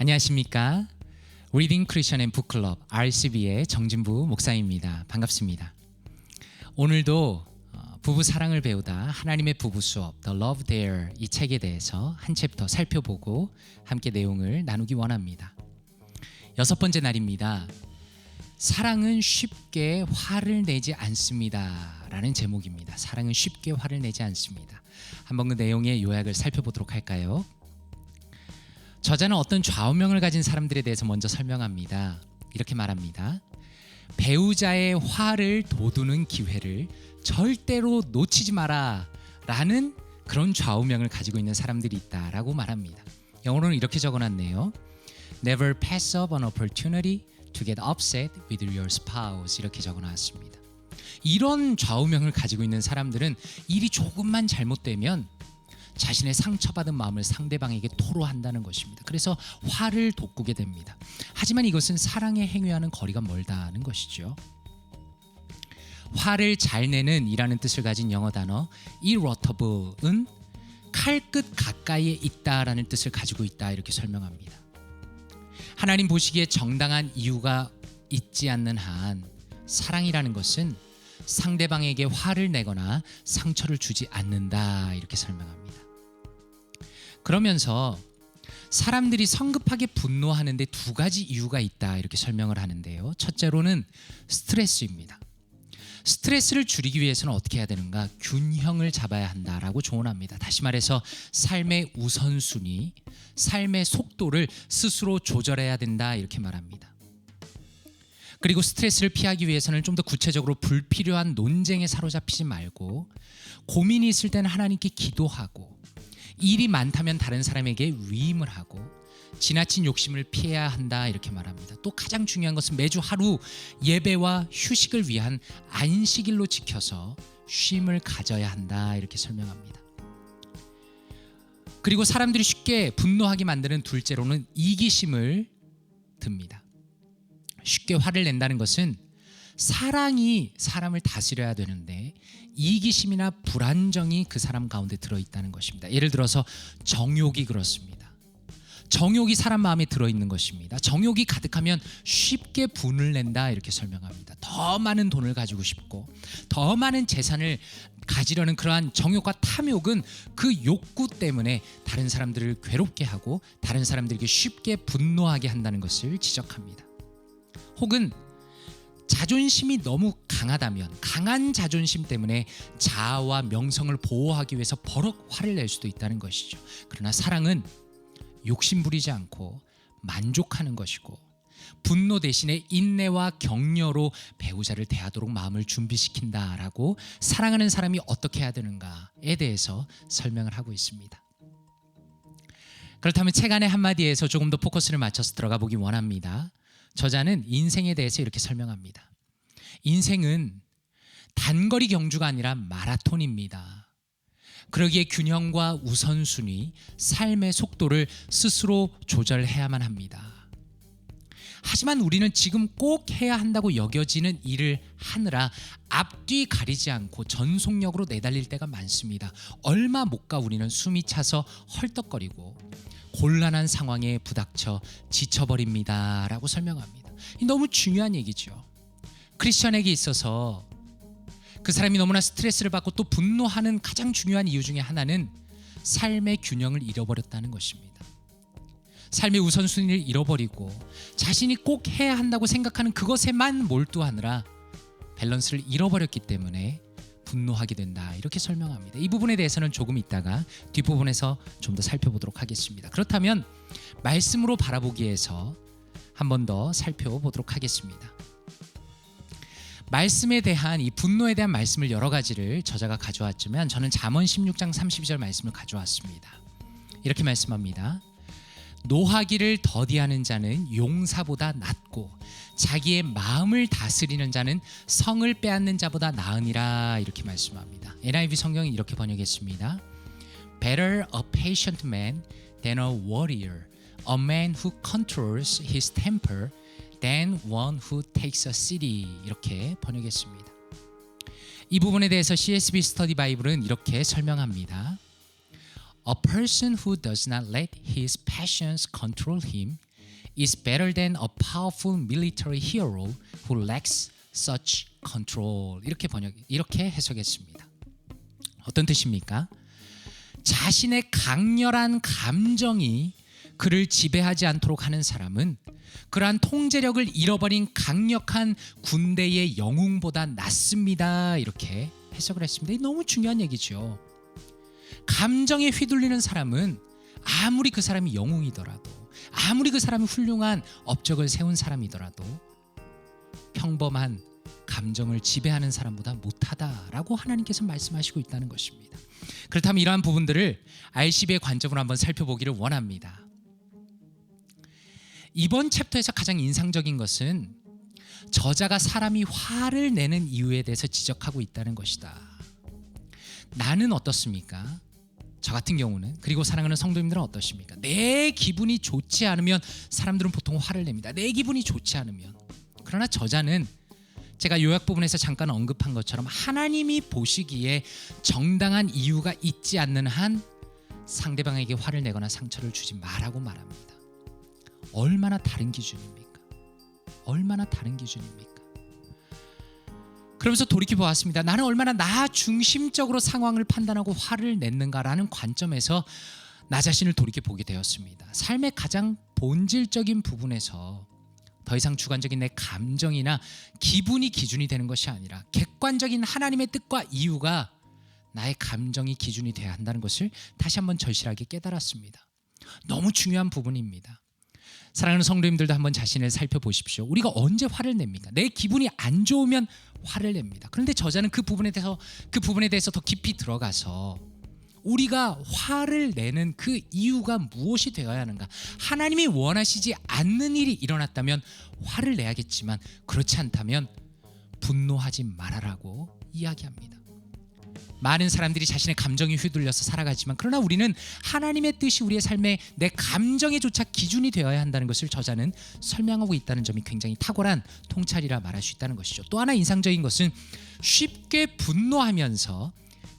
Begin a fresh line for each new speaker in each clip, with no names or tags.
안녕하십니까? 리딩 크리스천 앤 북클럽 RCB의 정진부 목사입니다. 반갑습니다. 오늘도 부부 사랑을 배우다 하나님의 부부 수업 The Love There 이 책에 대해서 한 챕터 살펴보고 함께 내용을 나누기 원합니다. 6번째 날입니다. 사랑은 쉽게 화를 내지 않습니다 라는 제목입니다. 사랑은 쉽게 화를 내지 않습니다. 한번 그 내용의 요약을 살펴보도록 할까요? 저자는 어떤 좌우명을 가진 사람들에 대해서 먼저 설명합니다. 이렇게 말합니다. 배우자의 화를 돋우는 기회를 절대로 놓치지 마라 라는 그런 좌우명을 가지고 있는 사람들이 있다라고 말합니다. 영어로는 이렇게 적어놨네요. Never pass up an opportunity to get upset with your spouse 이렇게 적어놨습니다. 이런 좌우명을 가지고 있는 사람들은 일이 조금만 잘못되면 자신의 상처받은 마음을 상대방에게 토로한다는 것입니다. 그래서 화를 돋구게 됩니다. 하지만 이것은 사랑의 행위와는 거리가 멀다는 것이죠. 화를 잘 내는 이라는 뜻을 가진 영어 단어 irritable은 칼끝 가까이에 있다라는 뜻을 가지고 있다 이렇게 설명합니다. 하나님 보시기에 정당한 이유가 있지 않는 한 사랑이라는 것은 상대방에게 화를 내거나 상처를 주지 않는다 이렇게 설명합니다. 그러면서 사람들이 성급하게 분노하는데 두 가지 이유가 있다 이렇게 설명을 하는데요. 첫째로는 스트레스입니다. 스트레스를 줄이기 위해서는 어떻게 해야 되는가? 균형을 잡아야 한다라고 조언합니다. 다시 말해서 삶의 우선순위, 삶의 속도를 스스로 조절해야 된다 이렇게 말합니다. 그리고 스트레스를 피하기 위해서는 좀 더 구체적으로 불필요한 논쟁에 사로잡히지 말고 고민이 있을 때는 하나님께 기도하고 일이 많다면 다른 사람에게 위임을 하고 지나친 욕심을 피해야 한다 이렇게 말합니다. 또 가장 중요한 것은 매주 하루 예배와 휴식을 위한 안식일로 지켜서 쉼을 가져야 한다 이렇게 설명합니다. 그리고 사람들이 쉽게 분노하게 만드는 둘째로는 이기심을 듭니다. 쉽게 화를 낸다는 것은 사랑이 사람을 다스려야 되는데 이기심이나 불안정이 그 사람 가운데 들어있다는 것입니다. 예를 들어서 정욕이 그렇습니다. 정욕이 사람 마음에 들어있는 것입니다. 정욕이 가득하면 쉽게 분을 낸다 이렇게 설명합니다. 더 많은 돈을 가지고 싶고 더 많은 재산을 가지려는 그러한 정욕과 탐욕은 그 욕구 때문에 다른 사람들을 괴롭게 하고 다른 사람들에게 쉽게 분노하게 한다는 것을 지적합니다. 혹은 자존심이 너무 강하다면 강한 자존심 때문에 자아와 명성을 보호하기 위해서 버럭 화를 낼 수도 있다는 것이죠. 그러나 사랑은 욕심 부리지 않고 만족하는 것이고 분노 대신에 인내와 격려로 배우자를 대하도록 마음을 준비시킨다라고 사랑하는 사람이 어떻게 해야 되는가에 대해서 설명을 하고 있습니다. 그렇다면 책 안의 한마디에서 조금 더 포커스를 맞춰서 들어가 보기 원합니다. 저자는 인생에 대해서 이렇게 설명합니다. 인생은 단거리 경주가 아니라 마라톤입니다. 그러기에 균형과 우선순위, 삶의 속도를 스스로 조절해야만 합니다. 하지만 우리는 지금 꼭 해야 한다고 여겨지는 일을 하느라 앞뒤 가리지 않고 전속력으로 내달릴 때가 많습니다. 얼마 못 가 우리는 숨이 차서 헐떡거리고 곤란한 상황에 부닥쳐 지쳐버립니다 라고 설명합니다. 너무 중요한 얘기죠. 크리스천에게 있어서 그 사람이 너무나 스트레스를 받고 또 분노하는 가장 중요한 이유 중에 하나는 삶의 균형을 잃어버렸다는 것입니다. 삶의 우선순위를 잃어버리고 자신이 꼭 해야 한다고 생각하는 그것에만 몰두하느라 밸런스를 잃어버렸기 때문에 분노하게 된다 이렇게 설명합니다. 이 부분에 대해서는 조금 있다가 뒷부분에서 좀 더 살펴보도록 하겠습니다. 그렇다면 말씀으로 바라보기에서 한 번 더 살펴보도록 하겠습니다. 말씀에 대한 이 분노에 대한 말씀을 여러 가지를 저자가 가져왔지만 저는 잠언 16장 32절 말씀을 가져왔습니다. 이렇게 말씀합니다. 노하기를 더디하는 자는 용사보다 낫고 자기의 마음을 다스리는 자는 성을 빼앗는 자보다 나으니라 이렇게 말씀합니다. NIV 성경은 이렇게 번역했습니다. Better a patient man than a warrior, a man who controls his temper than one who takes a city 이렇게 번역했습니다. 이 부분에 대해서 CSB 스터디 바이블은 이렇게 설명합니다. A person who does not let his passions control him is better than a powerful military hero who lacks such control. 이렇게 해석했습니다. 어떤 뜻입니까? 자신의 강렬한 감정이 그를 지배하지 않도록 하는 사람은 그러한 통제력을 잃어버린 강력한 군대의 영웅보다 낫습니다. 이렇게 해석을 했습니다. 너무 중요한 얘기죠. 감정에 휘둘리는 사람은 아무리 그 사람이 영웅이더라도, 아무리 그 사람이 훌륭한 업적을 세운 사람이더라도 평범한 감정을 지배하는 사람보다 못하다라고 하나님께서 말씀하시고 있다는 것입니다. 그렇다면 이러한 부분들을 RCB의 관점으로 한번 살펴보기를 원합니다. 이번 챕터에서 가장 인상적인 것은 저자가 사람이 화를 내는 이유에 대해서 지적하고 있다는 것이다. 나는 어떻습니까? 저 같은 경우는, 그리고 사랑하는 성도님들은 어떠십니까? 내 기분이 좋지 않으면 사람들은 보통 화를 냅니다. 내 기분이 좋지 않으면. 그러나 저자는 제가 요약 부분에서 잠깐 언급한 것처럼 하나님이 보시기에 정당한 이유가 있지 않는 한 상대방에게 화를 내거나 상처를 주지 마라고 말합니다. 얼마나 다른 기준입니까? 얼마나 다른 기준입니까? 그러면서 돌이켜 보았습니다. 나는 얼마나 나 중심적으로 상황을 판단하고 화를 냈는가라는 관점에서 나 자신을 돌이켜 보게 되었습니다. 삶의 가장 본질적인 부분에서 더 이상 주관적인 내 감정이나 기분이 기준이 되는 것이 아니라 객관적인 하나님의 뜻과 이유가 나의 감정이 기준이 되어야 한다는 것을 다시 한번 절실하게 깨달았습니다. 너무 중요한 부분입니다. 사랑하는 성도님들도 한번 자신을 살펴보십시오. 우리가 언제 화를 냅니까? 내 기분이 안 좋으면 화를 냅니다. 그런데 저자는 그 부분에 대해서 더 깊이 들어가서 우리가 화를 내는 그 이유가 무엇이 되어야 하는가? 하나님이 원하시지 않는 일이 일어났다면 화를 내야겠지만 그렇지 않다면 분노하지 말아라고 이야기합니다. 많은 사람들이 자신의 감정에 휘둘려서 살아가지만 그러나 우리는 하나님의 뜻이 우리의 삶에 내 감정에조차 기준이 되어야 한다는 것을 저자는 설명하고 있다는 점이 굉장히 탁월한 통찰이라 말할 수 있다는 것이죠. 또 하나 인상적인 것은 쉽게 분노하면서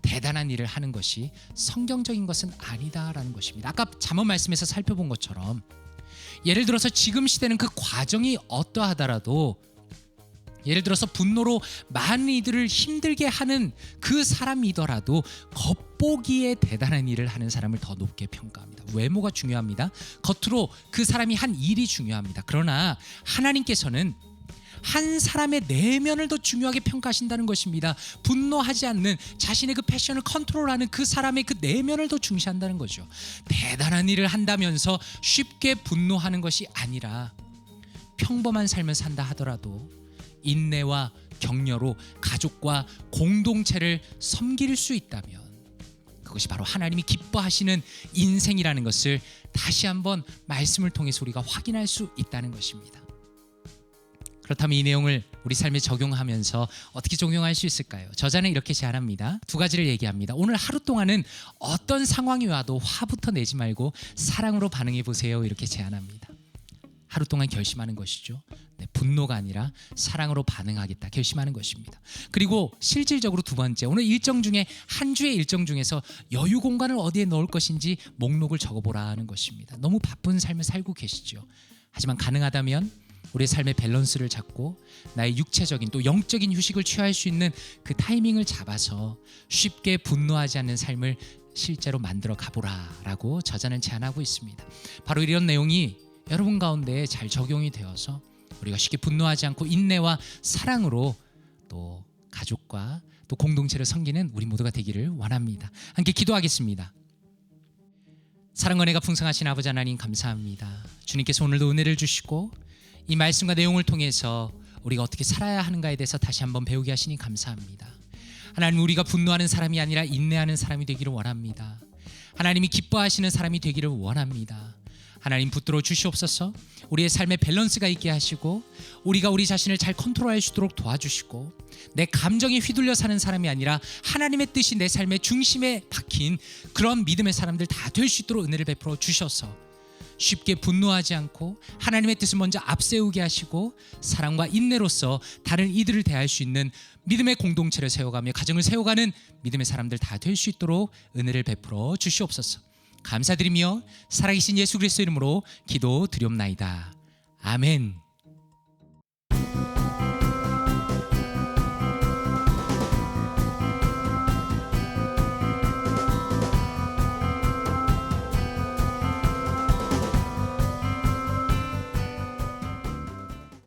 대단한 일을 하는 것이 성경적인 것은 아니다라는 것입니다. 아까 잠언 말씀에서 살펴본 것처럼 예를 들어서 지금 시대는 그 과정이 어떠하더라도 예를 들어서 분노로 많은 이들을 힘들게 하는 그 사람이더라도 겉보기에 대단한 일을 하는 사람을 더 높게 평가합니다. 외모가 중요합니다. 겉으로 그 사람이 한 일이 중요합니다. 그러나 하나님께서는 한 사람의 내면을 더 중요하게 평가하신다는 것입니다. 분노하지 않는 자신의 그 패션을 컨트롤하는 그 사람의 그 내면을 더 중시한다는 거죠. 대단한 일을 한다면서 쉽게 분노하는 것이 아니라 평범한 삶을 산다 하더라도 인내와 격려로 가족과 공동체를 섬길 수 있다면 그것이 바로 하나님이 기뻐하시는 인생이라는 것을 다시 한번 말씀을 통해서 우리가 확인할 수 있다는 것입니다. 그렇다면 이 내용을 우리 삶에 적용하면서 어떻게 적용할 수 있을까요? 저자는 이렇게 제안합니다. 두 가지를 얘기합니다. 오늘 하루 동안은 어떤 상황이 와도 화부터 내지 말고 사랑으로 반응해 보세요. 이렇게 제안합니다. 하루 동안 결심하는 것이죠. 분노가 아니라 사랑으로 반응하겠다 결심하는 것입니다. 그리고 실질적으로 두 번째, 오늘 일정 중에 한 주의 일정 중에서 여유 공간을 어디에 넣을 것인지 목록을 적어보라는 것입니다. 너무 바쁜 삶을 살고 계시죠. 하지만 가능하다면 우리의 삶의 밸런스를 잡고 나의 육체적인 또 영적인 휴식을 취할 수 있는 그 타이밍을 잡아서 쉽게 분노하지 않는 삶을 실제로 만들어 가보라라고 저자는 제안하고 있습니다. 바로 이런 내용이 여러분 가운데 잘 적용이 되어서 우리가 쉽게 분노하지 않고 인내와 사랑으로 또 가족과 또 공동체를 섬기는 우리 모두가 되기를 원합니다. 함께 기도하겠습니다. 사랑과 은혜가 풍성하신 아버지 하나님 감사합니다. 주님께서 오늘도 은혜를 주시고 이 말씀과 내용을 통해서 우리가 어떻게 살아야 하는가에 대해서 다시 한번 배우게 하시니 감사합니다. 하나님, 우리가 분노하는 사람이 아니라 인내하는 사람이 되기를 원합니다. 하나님이 기뻐하시는 사람이 되기를 원합니다. 하나님, 붙들어 주시옵소서. 우리의 삶에 밸런스가 있게 하시고 우리가 우리 자신을 잘 컨트롤할 수 있도록 도와주시고 내 감정에 휘둘려 사는 사람이 아니라 하나님의 뜻이 내 삶의 중심에 박힌 그런 믿음의 사람들 다 될 수 있도록 은혜를 베풀어 주셔서 쉽게 분노하지 않고 하나님의 뜻을 먼저 앞세우게 하시고 사랑과 인내로서 다른 이들을 대할 수 있는 믿음의 공동체를 세워가며 가정을 세워가는 믿음의 사람들 다 될 수 있도록 은혜를 베풀어 주시옵소서. 감사드리며 살아계신 예수 그리스도 이름으로 기도드리옵나이다. 아멘.